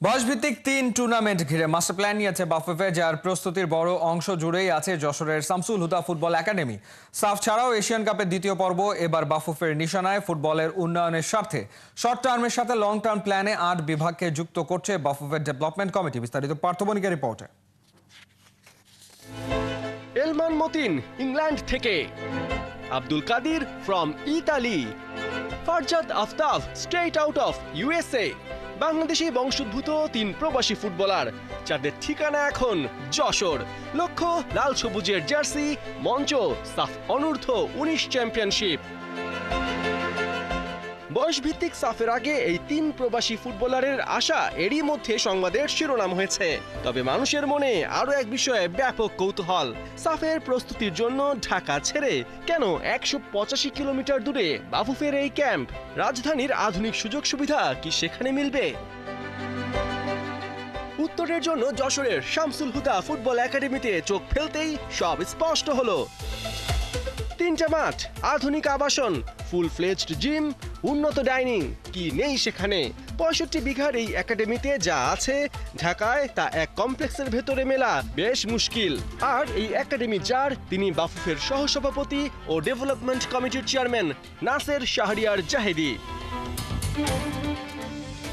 বয়সভিত্তিক ৩ টুর্নামেন্ট ঘিরে master plan নিয়েছে বাফুফে, যার প্রস্তুতির বড় অংশ জুড়েই আছে যশোরের শামসুল হুদা ফুটবল একাডেমি। সাফ ছাড়াও এশিয়ান কাপের দ্বিতীয় পর্ব এবার বাফুফের নিশানায়। ফুটবলের উন্নয়নের স্বার্থে শর্ট টার্মের সাথে লং টার্ম প্ল্যানে ৮ বিভাগকে যুক্ত করছে বাফুফের ডেভেলপমেন্ট কমিটি। বিস্তারিত পার্থবণিকের রিপোর্টে। এলমান মতিন ইংল্যান্ড থেকে, Abdul Kadir from Italy, Farzad Aftab straight out of USA. Bangladeshi বংশোদ্ভূত ৩ প্রবাসী ফুটবলার, যাদের ঠিকানা এখন যশোর। লক্ষ্য লাল সবুজের জার্সি, মঞ্চ সাফ অনূর্ধ্ব ১৯ চ্যাম্পিয়নশিপ। বয়সভিত্তিক সাফের আগে এই ৩ প্রবাসী ফুটবলারের আশা এরই মধ্যে সংবাদের শিরোনাম হয়েছে। তবে মানুষের মনে আরও এক বিষয়ে ব্যাপক কৌতূহল। সাফের প্রস্তুতির জন্য ঢাকা ছেড়ে কেন ১৮৫ কিলোমিটার দূরে বাফুফের এই ক্যাম্প? রাজধানীর আধুনিক সুযোগ সুবিধা কি সেখানে মিলবে? উত্তরের জন্য যশোরের শামসুল হুদা ফুটবল একাডেমিতে চোখ ফেলতেই সব স্পষ্ট হলো। ৩টা মাঠ, আধুনিক আবাসন, ফুল ফ্লেজড জিম, উন্নত ডাইনিং, কি নেই সেখানে? ৬৫ বিঘার এই একাডেমিতে যা আছে, ঢাকায় তা এক কমপ্লেক্সের ভেতরে মেলা বেশ মুশকিল। আর এই একাডেমি যার, তিনি বাফুফের সহসভাপতি ও ডেভেলপমেন্ট কমিটির চেয়ারম্যান নাসের শাহরিয়ার জাহেদি।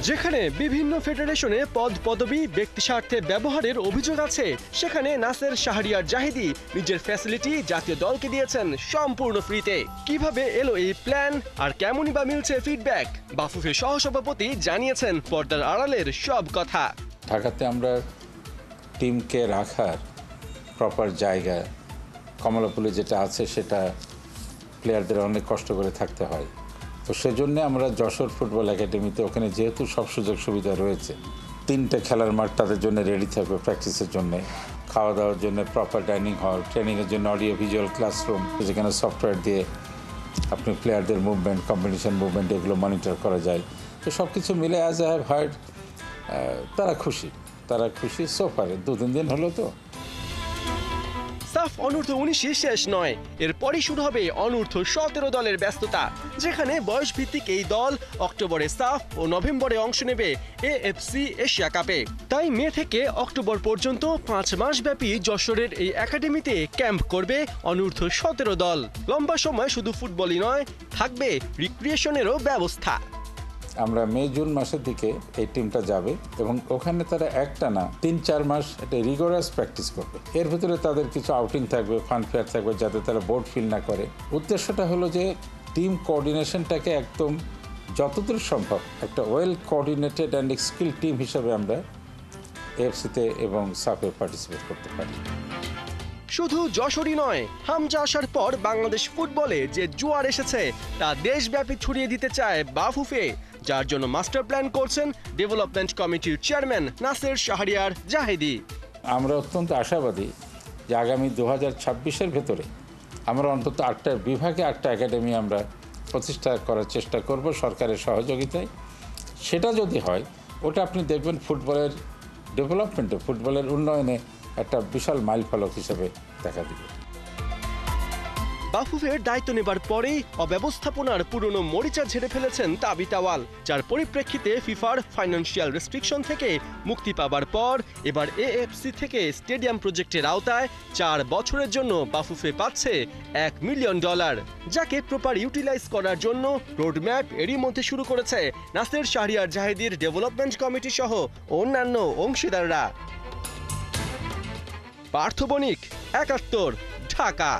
যেখানে বিভিন্ন ফেডারেশনে পদ পদবি ব্যক্তি স্বার্থে ব্যবহারের অভিযোগ আছে, সেখানে নাসের শাহরিয়ার জাহিদি নিজের ফ্যাসিলিটি জাতীয় দলকে দিয়েছেন সম্পূর্ণ ফ্রিতে। কিভাবে এলো এই প্ল্যান আর কেমনই বা মিলছে ফিডব্যাক? বাফুফের সহসভাপতি জানিয়েছেন পর্দার আড়ালের সব কথা। ঢাকাতে আমরা টিমকে রাখার প্রপার জায়গা, কমলাপুলে যেটা আছে সেটা প্লেয়ারদের অনেক কষ্ট করে থাকতে হয়। তো সেজন্য আমরা যশোর ফুটবল একাডেমিতে, ওখানে যেহেতু সব সুযোগ সুবিধা রয়েছে, 3টে খেলার মাঠ তাদের জন্য রেডি থাকবে প্র্যাকটিসের জন্য, খাওয়া দাওয়ার জন্য প্রপার ডাইনিং হল, ট্রেনিংয়ের জন্য অডিও ভিজুয়াল ক্লাসরুম, যেখানে সফটওয়্যার দিয়ে আপনি প্লেয়ারদের মুভমেন্ট, কম্পিটিশন মুভমেন্ট এগুলো মনিটর করা যায়। তো সব কিছু মিলে অ্যাজ আই হ্যাভ হার্ড তারা খুশি সোফারে ২-৩ দিন হলো। তো সাফ অনূর্ধ্ব ১৯ শেষ নয়, এরপরই শুরু হবে অনূর্ধ্ব ১৭ দলের ব্যস্ততা, যেখানে বয়সভিত্তিক এই দল অক্টোবরে সাফ ও নভেম্বরে অংশ নেবে এএফসি এশিয়া কাপে। তাই মে থেকে অক্টোবর পর্যন্ত ৫ মাস ব্যাপী যশোরের এই একাডেমিতে ক্যাম্প করবে অনূর্ধ্ব ১৭ দল। লম্বা সময় শুধু ফুটবলই নয়, থাকবে রিক্রিয়েশনেরও ব্যবস্থা। আমরা মে জুন মাসের দিকে এই টিমটা যাবে এবং ওখানে তারা একটানা ৩-৪ মাস একটা রিগোরাস প্র্যাকটিস করবে। এর ভিতরে তাদের কিছু আউটিং থাকবে, ফান ফেয়ার থাকবে, যাতে তারা বোর্ড ফিল না করে। উদ্দেশ্যটা হলো যে টিম কোঅর্ডিনেশনটাকে একদম যতদূর সম্ভব একটা well coordinated and skill team হিসাবে আমরা এএফসিতে এবং সাফে পার্টিসিপেট করতে পারি। শুধু যশোরই নয়, হামজা আসার পর বাংলাদেশ ফুটবলে যে জোয়ার এসেছে তা দেশব্যাপী ছড়িয়ে দিতে চায় বাফুফে, যার জন্য মাস্টার প্ল্যান করছেন ডেভেলপমেন্ট কমিটির চেয়ারম্যান নাসের শাহরিয়ার জাহেদি। আমরা অত্যন্ত আশাবাদী যে আগামী 2026-এর ভেতরে আমরা অন্তত 8টা বিভাগে 8টা একাডেমি আমরা প্রতিষ্ঠা করার চেষ্টা করব সরকারের সহযোগিতায়। সেটা যদি হয়, ওটা আপনি দেখবেন ফুটবলের ডেভেলপমেন্টে, ফুটবলের উন্নয়নে একটা বিশাল মাইলফলক হিসেবে দেখা দিবে। বাফুফের দায়িত্ব নেবার পরেই অব্যবস্থাপনার পুরনো মরিচা ঝেড়ে ফেলেছেন তাবিত আওয়াল, যার পরিপ্রেক্ষিতে ফিফার ফাইন্যান্সিয়াল রেস্ট্রিকশন থেকে মুক্তি পাবার পর এবার এএফসি থেকে স্টেডিয়াম প্রজেক্টের আওতায় 4 বছরের জন্য বাফুফে পাচ্ছে $1 মিলিয়ন, যাকে প্রপার ইউটিলাইজ করার জন্য রোডম্যাপ এরই মধ্যে শুরু করেছে নাসের শাহরিয়ার জাহেদির ডেভেলপমেন্ট কমিটি সহ অন্যান্য অংশীদাররা। পার্থবণিক, ৭১, ঢাকা।